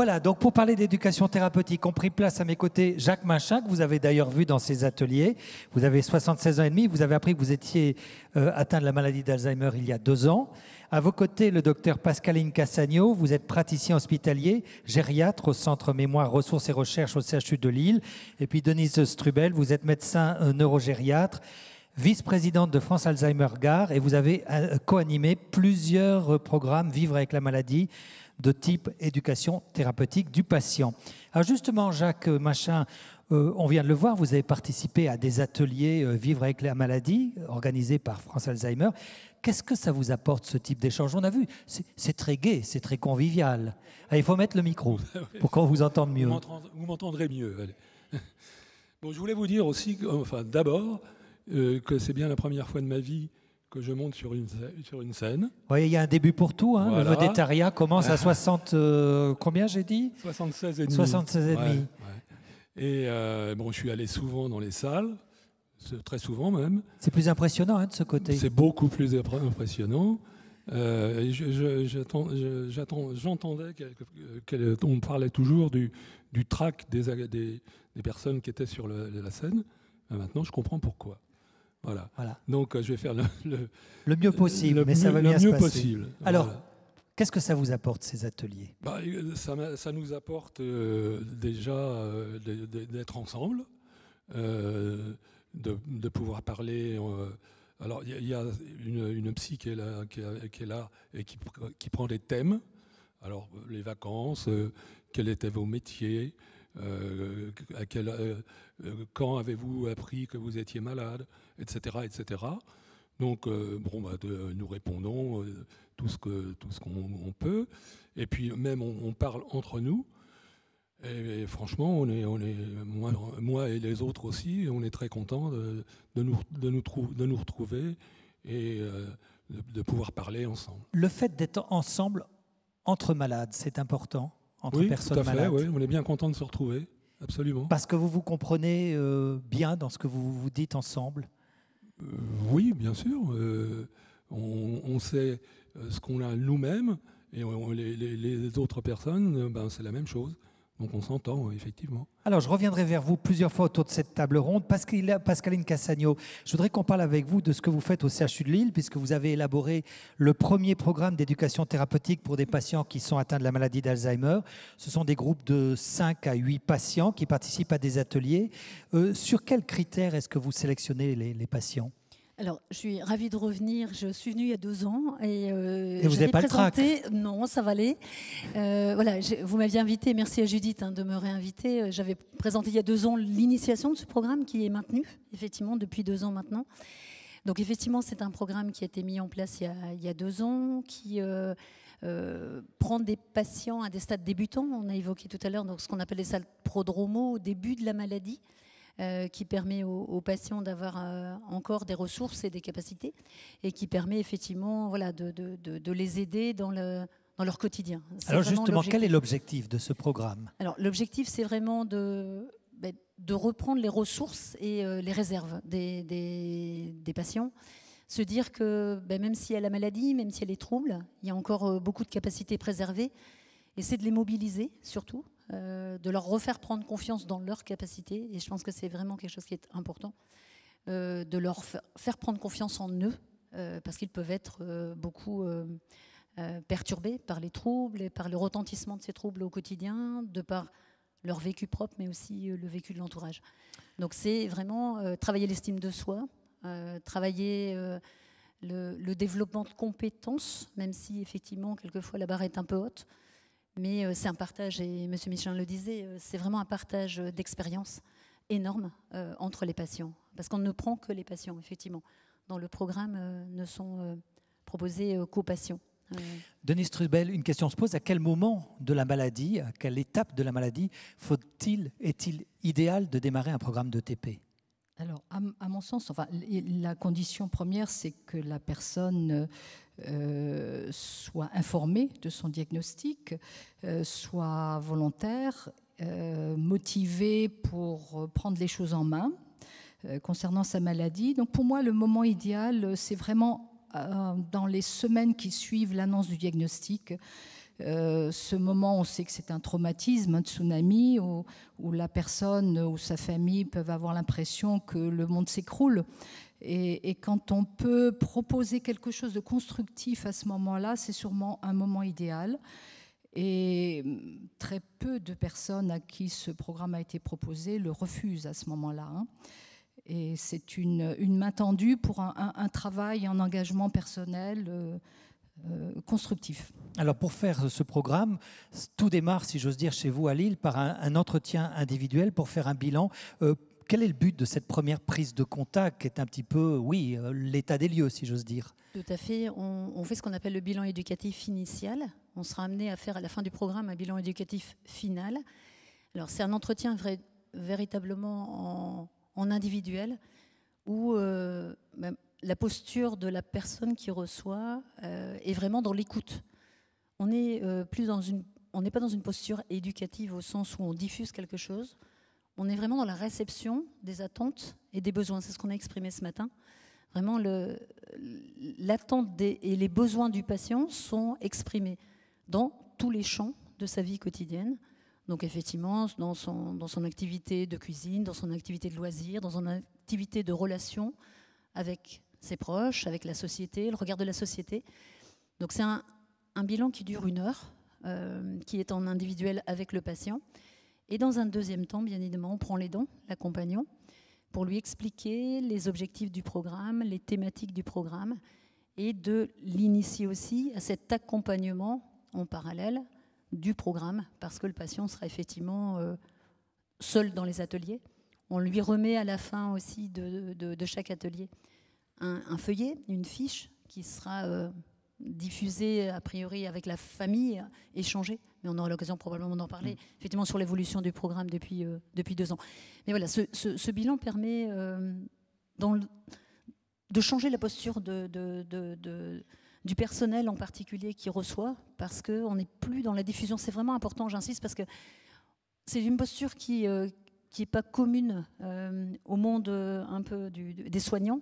Voilà, donc pour parler d'éducation thérapeutique, ont pris place à mes côtés Jacques Machin, que vous avez d'ailleurs vu dans ses ateliers. Vous avez 76 ans et demi, vous avez appris que vous étiez atteint de la maladie d'Alzheimer il y a 2 ans. À vos côtés, le docteur Pascaline Cassagno, vous êtes praticien hospitalier, gériatre au Centre Mémoire, Ressources et Recherches au CHU de Lille. Et puis Denise Strubel, vous êtes médecin neurogériatre, vice-présidente de France Alzheimer Gare, et vous avez co-animé plusieurs programmes Vivre avec la maladie de type éducation thérapeutique du patient. Alors justement, Jacques Machin, on vient de le voir, vous avez participé à des ateliers Vivre avec la maladie organisés par France Alzheimer. Qu'est-ce que ça vous apporte, ce type d'échange? On a vu, c'est très gai, c'est très convivial. Ah, il faut mettre le micro pour qu'on vous entende mieux. Vous m'entendrez mieux. Allez. Bon, je voulais vous dire aussi, d'abord, que c'est bien la première fois de ma vie que je monte sur une scène. Oui, il y a un début pour tout. Hein. Voilà. Le vedettariat commence à 60... combien j'ai dit? 76 et demi. 76 et demi. Ouais. Et bon, je suis allé souvent dans les salles, très souvent même. C'est plus impressionnant de ce côté. C'est beaucoup plus impressionnant. J'entendais qu'on parlait toujours du trac des personnes qui étaient sur la scène. Maintenant, je comprends pourquoi. Voilà. Donc, je vais faire le mieux possible, mais ça va bien se passer. Possible. Alors, voilà. Qu'est-ce que ça vous apporte, ces ateliers? Ça nous apporte déjà d'être ensemble, de pouvoir parler. Alors, il y a une psy qui est là et qui prend des thèmes. Alors, les vacances, quels étaient vos métiers, quand avez-vous appris que vous étiez malade, etc. etc. Donc, nous répondons tout ce qu'on peut. Et puis, même, on parle entre nous. Et franchement, moi et les autres aussi, on est très contents de nous retrouver et de pouvoir parler ensemble. Le fait d'être ensemble entre malades, c'est important, entre personnes malades. Oui, tout à fait, oui, on est bien contents de se retrouver, absolument. Parce que vous vous comprenez bien dans ce que vous vous dites ensemble? Oui, bien sûr. On sait ce qu'on a nous-mêmes et les autres personnes, c'est la même chose. Donc on s'entend, effectivement. Alors je reviendrai vers vous plusieurs fois autour de cette table ronde. Pascaline Cassagno, je voudrais qu'on parle avec vous de ce que vous faites au CHU de Lille, puisque vous avez élaboré le premier programme d'éducation thérapeutique pour des patients qui sont atteints de la maladie d'Alzheimer. Ce sont des groupes de 5 à 8 patients qui participent à des ateliers. Sur quels critères est-ce que vous sélectionnez les patients ? Alors, je suis ravie de revenir. Je suis venue il y a 2 ans et vous n'avez pas le trac? Non, ça va aller. Voilà, vous m'aviez invité. Merci à Judith de me réinviter. J'avais présenté il y a 2 ans l'initiation de ce programme qui est maintenu, effectivement, depuis 2 ans maintenant. Donc, effectivement, c'est un programme qui a été mis en place il y a 2 ans, qui prend des patients à des stades débutants. On a évoqué tout à l'heure donc, ce qu'on appelle les stades prodromaux au début de la maladie. Qui permet aux patients d'avoir encore des ressources et des capacités et qui permet effectivement de les aider dans leur quotidien. Alors justement, quel est l'objectif de ce programme? Alors l'objectif, c'est vraiment de reprendre les ressources et les réserves des patients. Se dire que même s'il y a la maladie, même s'il y a les troubles, il y a encore beaucoup de capacités préservées. Et c'est de les mobiliser surtout. De leur refaire prendre confiance dans leurs capacités, et je pense que c'est vraiment quelque chose qui est important, de leur faire prendre confiance en eux, parce qu'ils peuvent être beaucoup perturbés par les troubles et par le retentissement de ces troubles au quotidien, de par leur vécu propre, mais aussi le vécu de l'entourage. Donc c'est vraiment travailler l'estime de soi, travailler le développement de compétences, même si effectivement quelquefois la barre est un peu haute. Mais c'est un partage, et M. Michelin le disait, c'est vraiment un partage d'expérience énorme entre les patients. Parce qu'on ne prend que les patients, effectivement. Dans le programme, ne sont proposés qu'aux patients. Denise Strubel, une question se pose. À quel moment de la maladie, à quelle étape de la maladie est-il idéal de démarrer un programme de TP ? Alors, à mon sens, la condition première, c'est que la personne soit informée de son diagnostic, soit volontaire, motivée pour prendre les choses en main concernant sa maladie. Donc, pour moi, le moment idéal, c'est vraiment dans les semaines qui suivent l'annonce du diagnostic. ce moment, on sait que c'est un traumatisme, un tsunami, où la personne ou sa famille peuvent avoir l'impression que le monde s'écroule. Et quand on peut proposer quelque chose de constructif à ce moment-là, c'est sûrement un moment idéal. Et très peu de personnes à qui ce programme a été proposé le refusent à ce moment-là. Et c'est une main tendue pour un travail, un engagement personnel constructif. Alors pour faire ce programme, tout démarre, si j'ose dire, chez vous à Lille, par un entretien individuel pour faire un bilan. Quel est le but de cette première prise de contact qui est un petit peu, oui, l'état des lieux, si j'ose dire? Tout à fait. On fait ce qu'on appelle le bilan éducatif initial. On sera amené à faire à la fin du programme un bilan éducatif final. Alors c'est un entretien véritablement en individuel où la posture de la personne qui reçoit est vraiment dans l'écoute. On n'est pas dans une posture éducative au sens où on diffuse quelque chose. On est vraiment dans la réception des attentes et des besoins. C'est ce qu'on a exprimé ce matin. Vraiment, l'attente et les besoins du patient sont exprimés dans tous les champs de sa vie quotidienne. Donc effectivement, dans son activité de cuisine, dans son activité de loisirs, dans son activité de relation avec ses proches, avec la société, le regard de la société. Donc c'est un bilan qui dure 1 heure, qui est en individuel avec le patient. Et dans un deuxième temps, bien évidemment, on prend l'aidant, l'accompagnant, pour lui expliquer les objectifs du programme, les thématiques du programme, et de l'initier aussi à cet accompagnement en parallèle du programme, parce que le patient sera effectivement seul dans les ateliers. On lui remet à la fin aussi de chaque atelier un feuillet, une fiche qui sera diffusée a priori avec la famille, échangée, mais on aura l'occasion probablement d'en parler, effectivement sur l'évolution du programme depuis 2 ans. Mais voilà, ce bilan permet de changer la posture du personnel en particulier qui reçoit, parce qu'on n'est plus dans la diffusion. C'est vraiment important, j'insiste, parce que c'est une posture qui n'est pas commune au monde un peu des soignants.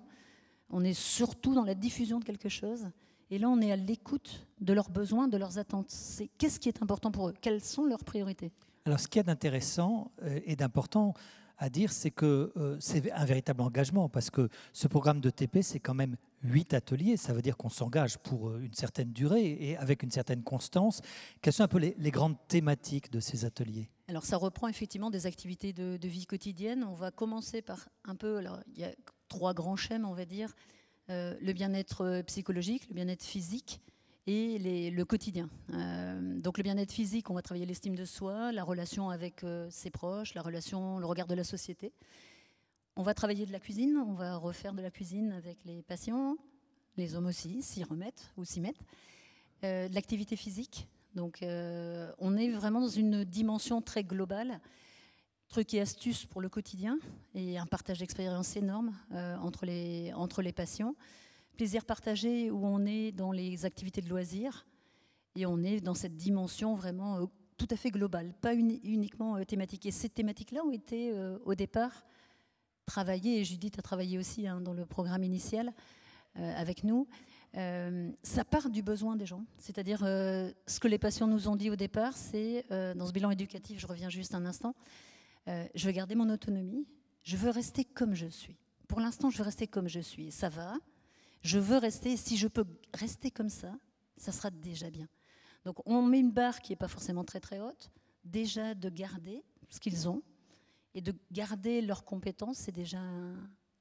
On est surtout dans la diffusion de quelque chose. Et là, on est à l'écoute de leurs besoins, de leurs attentes. C'est qu'est-ce qui est important pour eux? Quelles sont leurs priorités? Alors, ce qui est d'intéressant et d'important à dire, c'est que c'est un véritable engagement, parce que ce programme de TP, c'est quand même 8 ateliers. Ça veut dire qu'on s'engage pour une certaine durée et avec une certaine constance. Quelles sont un peu les grandes thématiques de ces ateliers? Alors, ça reprend effectivement des activités de vie quotidienne. On va commencer par un peu... Alors, il y a 3 grands schèmes, on va dire. Le bien-être psychologique, le bien-être physique et le quotidien. Donc le bien-être physique, on va travailler l'estime de soi, la relation avec ses proches, le regard de la société. On va travailler de la cuisine, on va refaire de la cuisine avec les patients, les hommes aussi s'y remettent ou s'y mettent. De l'activité physique, donc on est vraiment dans une dimension très globale. Trucs et astuces pour le quotidien et un partage d'expériences énorme entre les patients. Plaisir partagé où on est dans les activités de loisirs et on est dans cette dimension vraiment tout à fait globale, pas uniquement thématique. Et ces thématiques-là ont été au départ travaillées, et Judith a travaillé aussi dans le programme initial avec nous. Ça part du besoin des gens, c'est-à-dire ce que les patients nous ont dit au départ, c'est dans ce bilan éducatif, je reviens juste un instant, je veux garder mon autonomie, je veux rester comme je suis. Pour l'instant, je veux rester comme je suis. Ça va, je veux rester, si je peux rester comme ça sera déjà bien. Donc on met une barre qui n'est pas forcément très très haute, déjà de garder ce qu'ils ont, et de garder leurs compétences, c'est déjà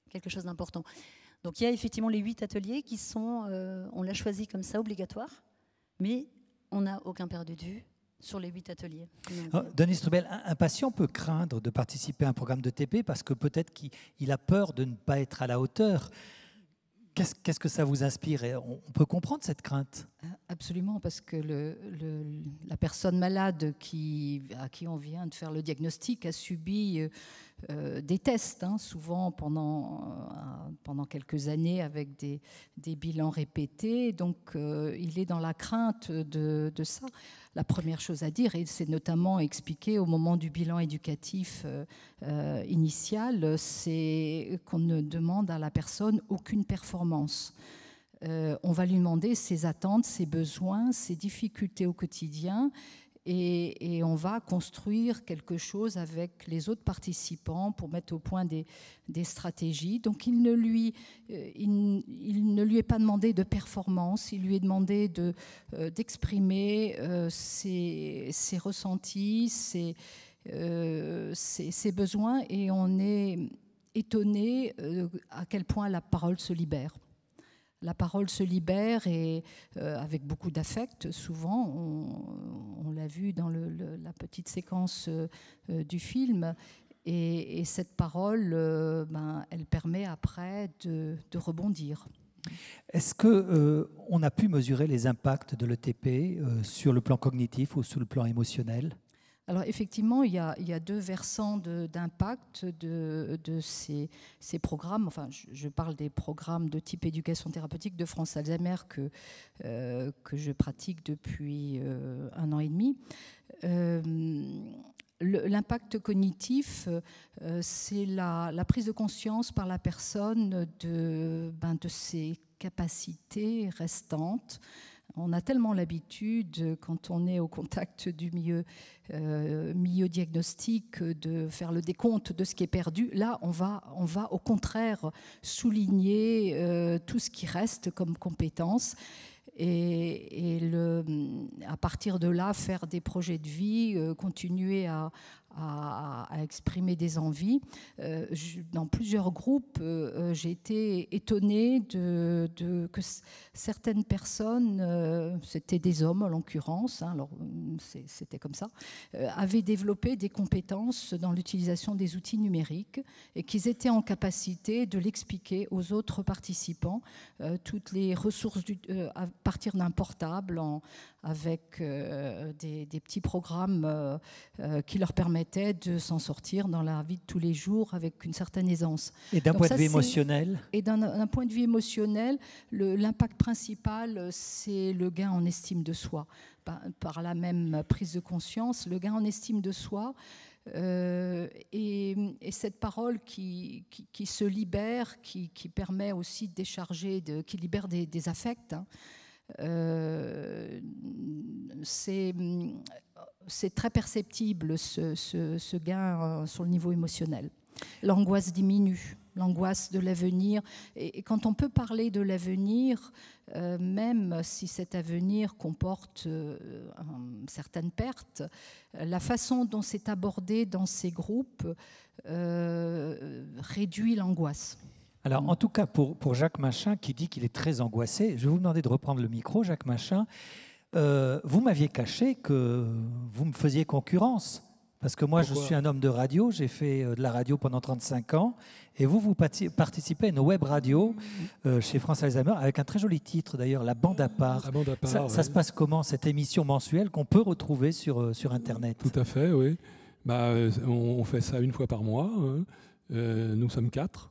quelque chose d'important. Donc il y a effectivement les 8 ateliers qui sont, on l'a choisi comme ça, obligatoire, mais on n'a aucun perdu de vue sur les 8 ateliers. Denis Strubel, un patient peut craindre de participer à un programme de TP parce que peut-être qu'il a peur de ne pas être à la hauteur. Qu'est-ce que ça vous inspire? Et on peut comprendre cette crainte? Absolument, parce que la personne malade à qui on vient de faire le diagnostic a subi des tests, souvent pendant quelques années avec des bilans répétés. Donc, il est dans la crainte de ça. La première chose à dire, et c'est notamment expliqué au moment du bilan éducatif initial, c'est qu'on ne demande à la personne aucune performance. on va lui demander ses attentes, ses besoins, ses difficultés au quotidien, et on va construire quelque chose avec les autres participants pour mettre au point des stratégies. Donc il ne lui est pas demandé de performance, il lui est demandé d'exprimer ses ressentis, ses besoins, et on est étonné à quel point la parole se libère. La parole se libère, et avec beaucoup d'affect, souvent, on l'a vu dans la petite séquence du film, et cette parole, elle permet après de rebondir. Est-ce qu'on a pu mesurer les impacts de l'ETP sur le plan cognitif ou sur le plan émotionnel ? Alors effectivement, il y a deux versants d'impact de ces programmes. Enfin, je parle des programmes de type éducation thérapeutique de France Alzheimer que je pratique depuis 1 an et demi. L'impact cognitif, c'est la prise de conscience par la personne de ses capacités restantes. On a tellement l'habitude, quand on est au contact du milieu diagnostique, de faire le décompte de ce qui est perdu. Là, on va au contraire souligner tout ce qui reste comme compétences, et à partir de là, faire des projets de vie, continuer à exprimer des envies. Dans plusieurs groupes, j'ai été étonnée que certaines personnes, c'était des hommes en l'occurrence, alors c'était comme ça, avaient développé des compétences dans l'utilisation des outils numériques, et qu'ils étaient en capacité de l'expliquer aux autres participants, toutes les ressources à partir d'un portable, avec des petits programmes qui leur permettaient de s'en sortir dans la vie de tous les jours avec une certaine aisance. Et d'un point de vue émotionnel ? Et d'un point de vue émotionnel, l'impact principal, c'est le gain en estime de soi. Par la même prise de conscience, le gain en estime de soi, et cette parole qui se libère, qui permet aussi de décharger, qui libère des affects, hein. C'est très perceptible, ce gain sur le niveau émotionnel. L'angoisse diminue, l'angoisse de l'avenir. Et quand on peut parler de l'avenir, même si cet avenir comporte certaines pertes, la façon dont c'est abordé dans ces groupes réduit l'angoisse. Alors, en tout cas, pour Jacques Machin, qui dit qu'il est très angoissé, je vais vous demander de reprendre le micro, Jacques Machin. Vous m'aviez caché que vous me faisiez concurrence. Parce que moi, Pourquoi ? Je suis un homme de radio, j'ai fait de la radio pendant 35 ans, et vous participez à une web radio chez France Alzheimer, avec un très joli titre d'ailleurs, La Bande à part. La Bande à part, ça se passe comment, cette émission mensuelle qu'on peut retrouver sur Internet ? Tout à fait, oui. On fait ça une fois par mois. Hein. Nous sommes 4.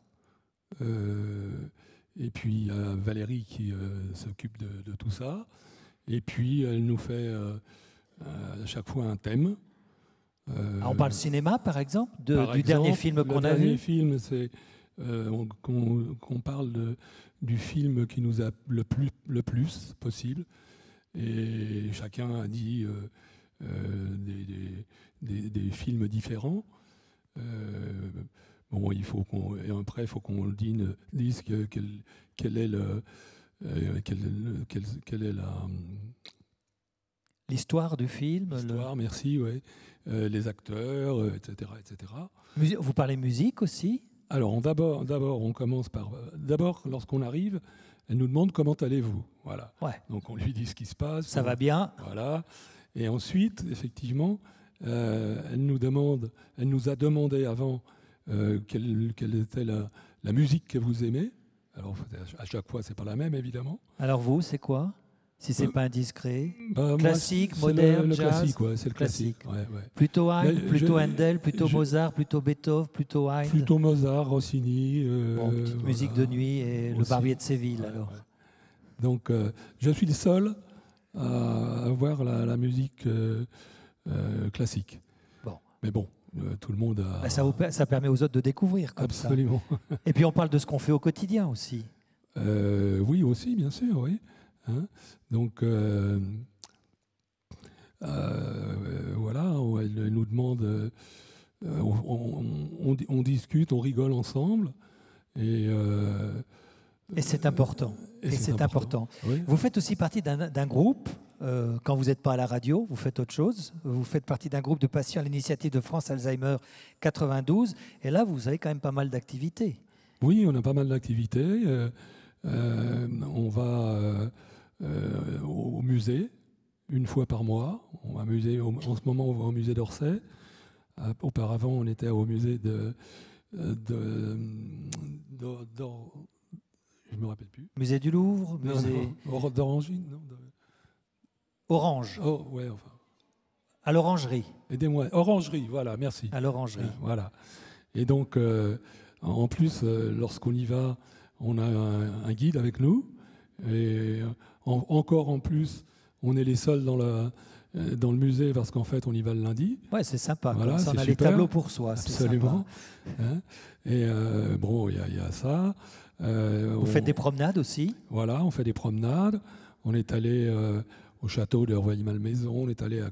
Et puis il y a Valérie qui s'occupe de tout ça. Et puis elle nous fait à chaque fois un thème. On parle cinéma, par exemple, du dernier film qu'on a vu. Le dernier film, c'est qu'on parle du film qui nous a le plus possible. Et chacun a dit des films différents. Bon, il faut qu'on dise quelle est l'histoire du film. L'histoire, merci, ouais. Les acteurs, etc., etc. Vous parlez musique aussi ? Alors, d'abord, on commence par... D'abord, lorsqu'on arrive, elle nous demande comment allez-vous. Voilà. Ouais. Donc, on lui dit ce qui se passe. Ça va bien. Voilà. Et ensuite, effectivement, elle nous a demandé avant quelle était la musique que vous aimez. Alors, à chaque fois, c'est pas la même, évidemment. Alors vous, c'est quoi ? Si c'est pas indiscret. Classique, moi, moderne, le jazz. Classique, ouais, c'est le classique. Ouais. Plutôt Haydn, plutôt Handel, plutôt Mozart, plutôt Beethoven, plutôt Haydn. Plutôt Mozart, Rossini. Petite musique de nuit et Le Barbier de Séville, alors. Ouais. Donc, je suis le seul à avoir la musique classique. Bon. Mais bon, tout le monde a... Ça permet aux autres de découvrir comme Absolument. ça. Et puis on parle de ce qu'on fait au quotidien aussi. Oui, aussi, bien sûr, oui. Hein, donc, voilà, elle nous demande, on discute, on rigole ensemble. Et c'est important. Et c'est important. Oui. Vous faites aussi partie d'un groupe, quand vous n'êtes pas à la radio, vous faites autre chose. Vous faites partie d'un groupe de patients à l'initiative de France Alzheimer 92. Et là, vous avez quand même pas mal d'activités. Oui, on a pas mal d'activités. On va au musée une fois par mois. On va en ce moment, on va au musée d'Orsay. Auparavant, on était au musée je ne me rappelle plus. Musée du Louvre, musée d'Orangine, non Orange. Oh, ouais, enfin. À l'Orangerie. Aidez-moi. Orangerie, voilà, merci. À l'Orangerie. Voilà. Et donc, en plus, lorsqu'on y va, on a un guide avec nous. Et encore en plus, on est les seuls dans le musée parce qu'en fait, on y va le lundi. Ouais, c'est sympa. Voilà, on a super. les tableaux pour soi. Absolument. Hein, et bon, il y a ça. Vous faites des promenades aussi? Voilà, on fait des promenades. On est allé au château de Royer-Malmaison. On est allé à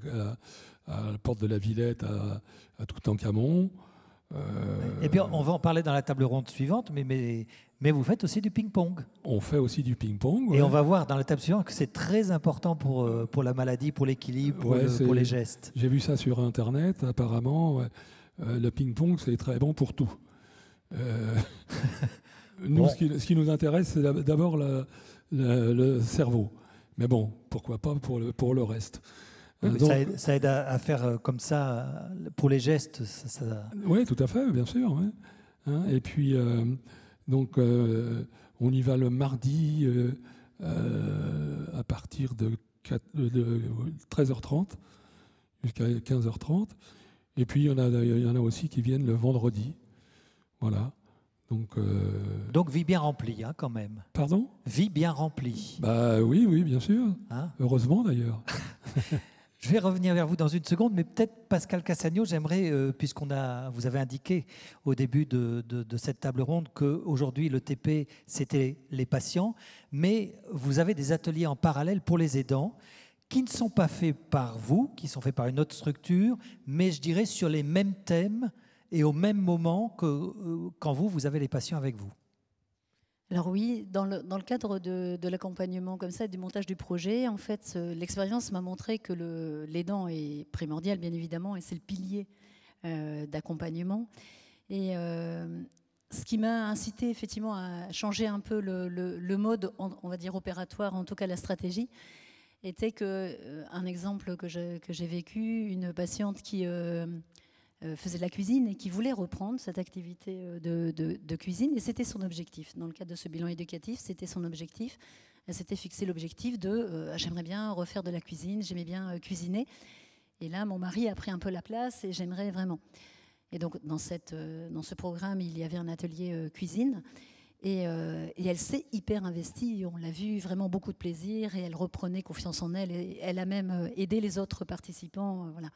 la porte de la Villette, à Toutankhamon. Et puis on va en parler dans la table ronde suivante, mais vous faites aussi du ping-pong. On fait aussi du ping-pong. Ouais. Et on va voir dans la table suivante que c'est très important pour la maladie, pour l'équilibre, pour les gestes. J'ai vu ça sur Internet, apparemment. Le ping-pong, c'est très bon pour tout. Nous, bon. ce qui nous intéresse, c'est d'abord le cerveau. Mais bon, pourquoi pas pour le reste. Oui, donc, ça aide à faire comme ça pour les gestes. Oui, tout à fait, bien sûr. Ouais. Hein, et puis, donc, on y va le mardi à partir de 13h30 jusqu'à 15h30. Et puis, il y en a aussi qui viennent le vendredi. Voilà. Donc vie bien remplie, hein, quand même. Pardon ? Vie bien remplie. Bah oui, bien sûr. Hein ? Heureusement d'ailleurs. Je vais revenir vers vous dans une seconde, mais peut-être Pascal Cassagno, j'aimerais, vous avez indiqué au début de cette table ronde qu'aujourd'hui le TP c'était les patients, mais vous avez des ateliers en parallèle pour les aidants qui ne sont pas faits par vous, qui sont faits par une autre structure, mais je dirais sur les mêmes thèmes et au même moment que quand vous avez les patients avec vous. Alors oui, dans le cadre de l'accompagnement comme ça, du montage du projet, en fait, l'expérience m'a montré que l'aidant est primordial, bien évidemment, et c'est le pilier d'accompagnement. Et ce qui m'a incité effectivement à changer un peu le mode, on va dire opératoire, en tout cas la stratégie, était un exemple que j'ai vécu, une patiente qui faisait de la cuisine et qui voulait reprendre cette activité de cuisine, et c'était son objectif. Dans le cadre de ce bilan éducatif, c'était son objectif. Elle s'était fixé l'objectif de j'aimerais bien refaire de la cuisine, j'aimais bien cuisiner. Et là, mon mari a pris un peu la place et j'aimerais vraiment. Et donc, dans ce programme, il y avait un atelier cuisine. Et elle s'est hyper investie, on l'a vu, vraiment beaucoup de plaisir, et elle reprenait confiance en elle, et elle a même aidé les autres participants. Voilà.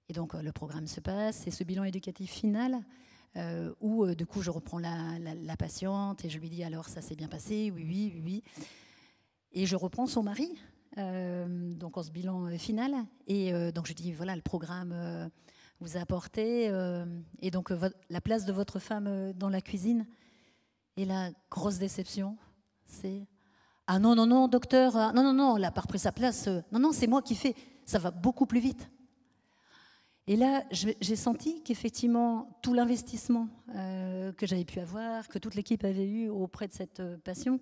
Et donc le programme se passe, c'est ce bilan éducatif final où du coup je reprends la patiente et je lui dis alors ça s'est bien passé, oui. Et je reprends son mari, donc en ce bilan final, et donc je dis voilà le programme vous a apporté, et donc la place de votre femme dans la cuisine. Et la grosse déception, c'est ah non docteur, non, elle n'a pas repris sa place, non c'est moi qui fais, ça va beaucoup plus vite. Et là, j'ai senti qu'effectivement, tout l'investissement que j'avais pu avoir, que toute l'équipe avait eu auprès de cette patiente,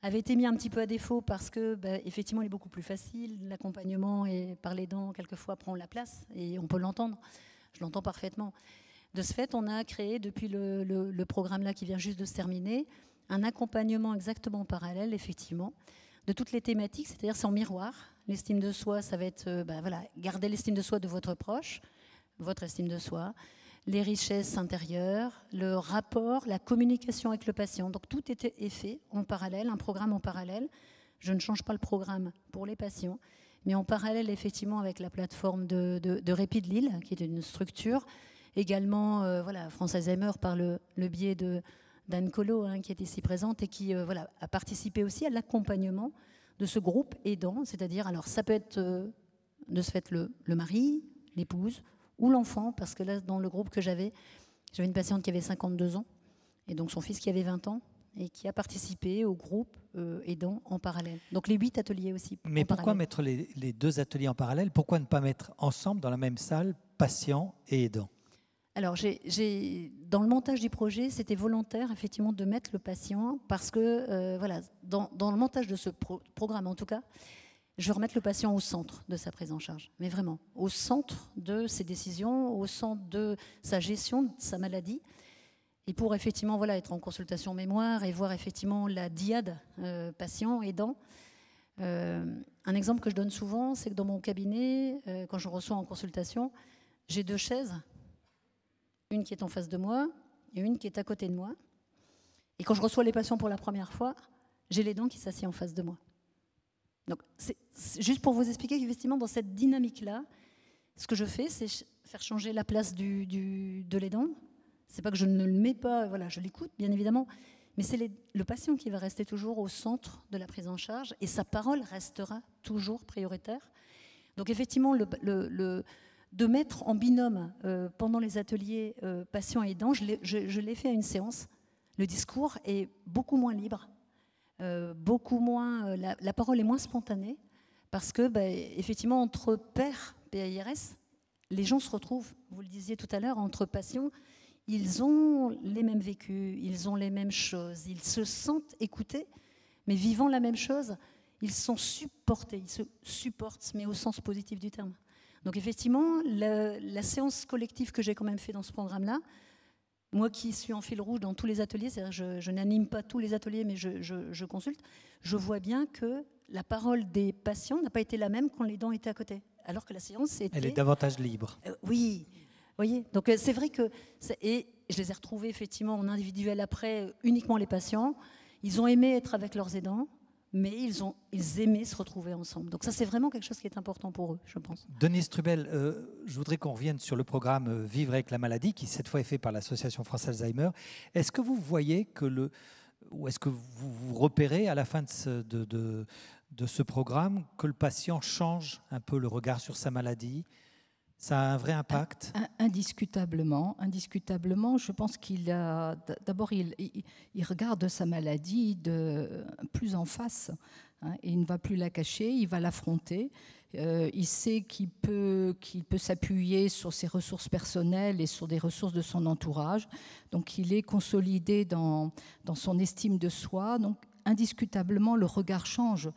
avait été mis un petit peu à défaut parce que, effectivement, il est beaucoup plus facile. L'accompagnement par les dents, quelquefois, prend la place et on peut l'entendre. Je l'entends parfaitement. De ce fait, on a créé, depuis le programme là qui vient juste de se terminer, un accompagnement exactement parallèle, effectivement, de toutes les thématiques, c'est-à-dire c'est en miroir. L'estime de soi, ça va être garder l'estime de soi de votre proche, votre estime de soi, les richesses intérieures, le rapport, la communication avec le patient. Donc tout est fait en parallèle, un programme en parallèle. Je ne change pas le programme pour les patients, mais en parallèle, effectivement, avec la plateforme de Répit de Lille, qui est une structure. Également, France Alzheimer, par le biais de d'Anne Collot, qui est ici présente et qui voilà, a participé aussi à l'accompagnement de ce groupe aidant, c'est-à-dire, alors ça peut être de ce fait le mari, l'épouse ou l'enfant, parce que là, dans le groupe que j'avais une patiente qui avait 52 ans, et donc son fils qui avait 20 ans, et qui a participé au groupe aidant en parallèle. Donc les 8 ateliers aussi. Mais pourquoi mettre les 2 ateliers en parallèle? Pourquoi ne pas mettre ensemble dans la même salle patient et aidant? Alors, dans le montage du projet, c'était volontaire, effectivement, de mettre le patient, parce que, voilà, dans le montage de ce programme, en tout cas, je veux remettre le patient au centre de sa prise en charge, mais vraiment, au centre de ses décisions, au centre de sa gestion de sa maladie, et pour, effectivement, voilà, être en consultation mémoire et voir, effectivement, la dyade patient-aidant. Un exemple que je donne souvent, c'est que dans mon cabinet, quand je reçois en consultation, j'ai 2 chaises, une qui est en face de moi et une qui est à côté de moi. Et quand je reçois les patients pour la première fois, j'ai l'aidant qui s'assied en face de moi. Donc, c'est juste pour vous expliquer qu'effectivement, dans cette dynamique-là, ce que je fais, c'est faire changer la place de l'aidant. C'est pas que je ne le mets pas, voilà, je l'écoute, bien évidemment, mais c'est le patient qui va rester toujours au centre de la prise en charge et sa parole restera toujours prioritaire. Donc, effectivement, de mettre en binôme pendant les ateliers patients aidants, je l'ai fait à une séance. Le discours est beaucoup moins libre, beaucoup moins, la parole est moins spontanée, parce que effectivement entre pairs PAIRS, les gens se retrouvent, vous le disiez tout à l'heure, entre patients, ils ont les mêmes vécus, ils ont les mêmes choses, ils se sentent écoutés, mais vivant la même chose, ils sont supportés, ils se supportent, mais au sens positif du terme. Donc effectivement, la séance collective que j'ai quand même fait dans ce programme-là, moi qui suis en fil rouge dans tous les ateliers, c'est-à-dire je n'anime pas tous les ateliers, mais je consulte, je vois bien que la parole des patients n'a pas été la même quand l'aidant était à côté, alors que la séance était... Elle est davantage libre. Oui, vous voyez, donc c'est vrai que... Et je les ai retrouvés effectivement en individuel après, uniquement les patients. Ils ont aimé être avec leurs aidants, mais ils aimaient se retrouver ensemble. Donc ça, c'est vraiment quelque chose qui est important pour eux, je pense. Denise Trubel, je voudrais qu'on revienne sur le programme Vivre avec la maladie, qui cette fois est fait par l'Association France Alzheimer. Est-ce que vous voyez ou est-ce que vous repérez à la fin de ce programme que le patient change un peu le regard sur sa maladie? Ça a un vrai impact? Indiscutablement. Je pense qu'il a... D'abord, il regarde sa maladie plus en face. Et il ne va plus la cacher, il va l'affronter. Il sait qu'il peut s'appuyer sur ses ressources personnelles et sur des ressources de son entourage. Donc, il est consolidé dans son estime de soi. Donc, indiscutablement, le regard change.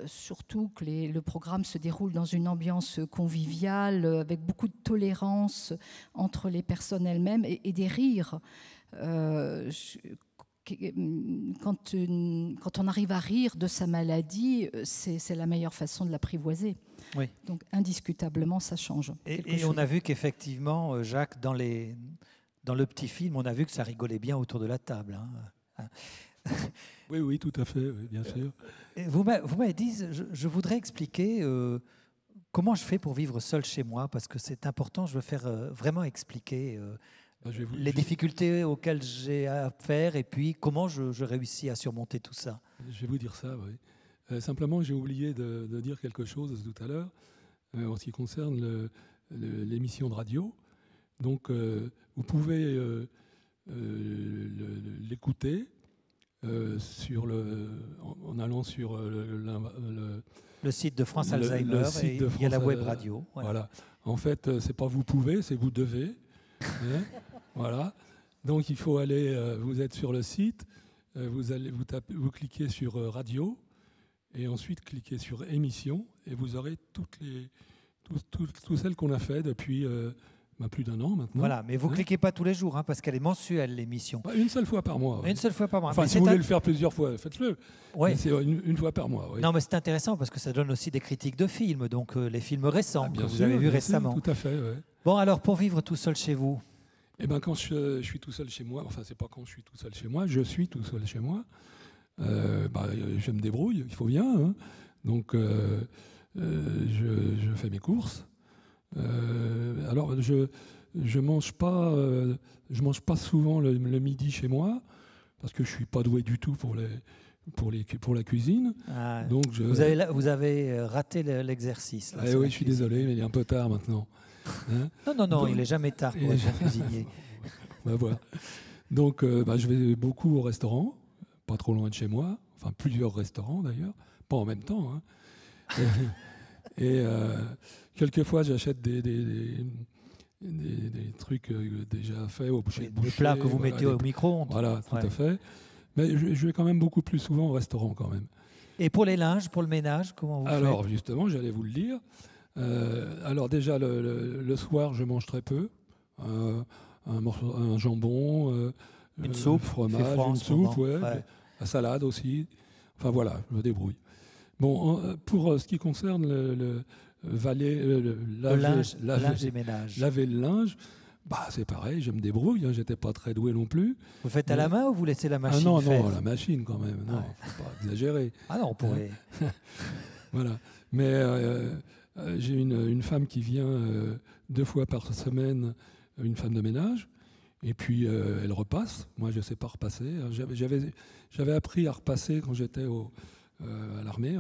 Surtout que le programme se déroule dans une ambiance conviviale, avec beaucoup de tolérance entre les personnes elles-mêmes et des rires. Quand on arrive à rire de sa maladie, c'est la meilleure façon de l'apprivoiser. Oui. Donc indiscutablement, ça change. Et on a vu qu'effectivement, Jacques, dans le petit film, on a vu que ça rigolait bien autour de la table. Oui, tout à fait, oui, bien sûr. Vous m'avez dit, je voudrais expliquer comment je fais pour vivre seul chez moi, parce que c'est important, je veux faire vraiment expliquer les difficultés auxquelles j'ai à faire et puis comment je réussis à surmonter tout ça. Je vais vous dire ça, oui. Simplement, j'ai oublié de dire quelque chose tout à l'heure en ce qui concerne l'émission de radio. Donc, vous pouvez l'écouter en allant sur le site de France Alzheimer et il y a la web radio. Voilà. En fait, c'est pas vous pouvez, c'est vous devez. Voilà. Donc il faut aller. Vous êtes sur le site, vous cliquez sur radio et ensuite cliquez sur émission et vous aurez toutes celles qu'on a fait depuis. Plus d'un an maintenant. Voilà, mais vous ne cliquez pas tous les jours, parce qu'elle est mensuelle, l'émission. Une seule fois par mois. Une seule fois par mois. Enfin, si vous voulez le faire plusieurs fois, faites-le. Ouais. C'est une fois par mois. Oui. Non, mais c'est intéressant parce que ça donne aussi des critiques de films, donc les films récents que vous avez vus bien récemment. Sûr, tout à fait, ouais. Bon, alors, pour vivre tout seul chez vous? Eh bien, quand je suis tout seul chez moi, enfin, c'est pas quand je suis tout seul chez moi, je suis tout seul chez moi. Je me débrouille, il faut bien. Donc, je fais mes courses. Alors, je mange pas souvent le midi chez moi parce que je suis pas doué du tout pour la cuisine. Ah, donc vous avez raté l'exercice. Là, oui, je suis désolé, mais il est un peu tard maintenant. Hein. Non, donc, il n'est jamais tard pour être un cuisinier. Voilà. Donc, je vais beaucoup au restaurant, pas trop loin de chez moi, enfin plusieurs restaurants d'ailleurs, pas en même temps. Hein. Et quelquefois, j'achète des trucs déjà faits au boucher. Des plats que vous mettez au micro-ondes. Voilà, tout à fait. Mais je vais quand même beaucoup plus souvent au restaurant quand même. Et pour les linges, pour le ménage, comment vous faites ? Alors, justement, j'allais vous le dire. Alors déjà, le soir, je mange très peu. Un jambon, une soupe, fromage, une soupe, la salade aussi. Enfin voilà, je me débrouille. Bon, pour ce qui concerne le linge et ménage. Laver le linge, c'est pareil, je me débrouille. Hein, j'étais pas très doué non plus. Vous faites à la main ou vous laissez la machine faire ? Non, la machine quand même. Non, faut pas exagérer. Ah non, on pourrait. Voilà. Mais j'ai une femme qui vient 2 fois par semaine, une femme de ménage, et puis elle repasse. Moi, je ne sais pas repasser. J'avais appris à repasser quand j'étais à l'armée,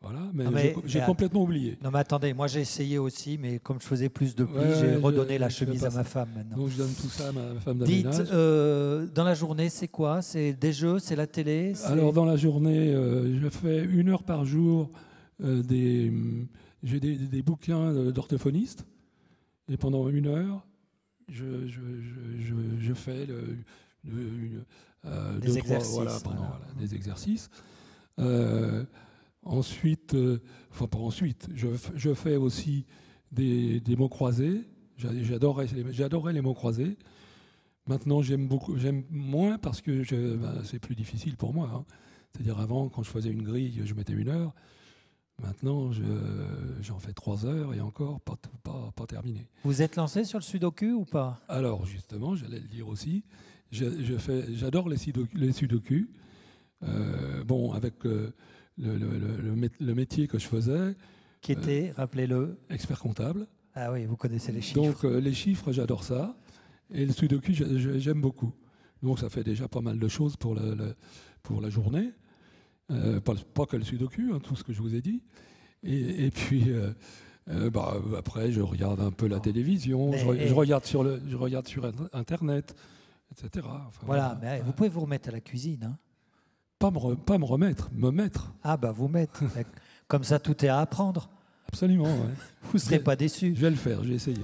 voilà, mais j'ai complètement oublié. Non, mais attendez, moi j'ai essayé aussi, mais comme je faisais plus de plis, j'ai redonné la chemise à ma femme maintenant. Donc je donne tout ça à ma femme de ménage. Dites, dans la journée, c'est quoi ? C'est des jeux, c'est la télé ? Alors dans la journée, je fais 1 heure par jour. J'ai des bouquins d'orthophonistes, et pendant 1 heure, je fais des exercices. Des exercices. Ensuite, je fais aussi des mots croisés. J'adorais les mots croisés. Maintenant, j'aime moins parce que c'est plus difficile pour moi. Hein. C'est-à-dire avant, quand je faisais une grille, je mettais 1 heure. Maintenant, j'en fais 3 heures et encore pas terminé. Vous êtes lancé sur le sudoku ou pas ? Alors justement, j'allais le dire aussi. J'adore les sudoku. Avec le métier que je faisais. Qui était, rappelez-le. Expert comptable. Ah oui, vous connaissez les chiffres. Donc les chiffres, j'adore ça. Et le sudoku, j'aime beaucoup. Donc ça fait déjà pas mal de choses pour la journée. Pas que le sudoku, hein, tout ce que je vous ai dit. Et puis après, je regarde un peu la télévision. Je regarde sur Internet, etc. Voilà, mais vous pouvez vous remettre à la cuisine. Hein. Pas me remettre, me mettre. Ah vous mettre. Comme ça, tout est à apprendre. Absolument, ouais. Vous ne serez pas déçus. Je vais le faire, je vais essayer.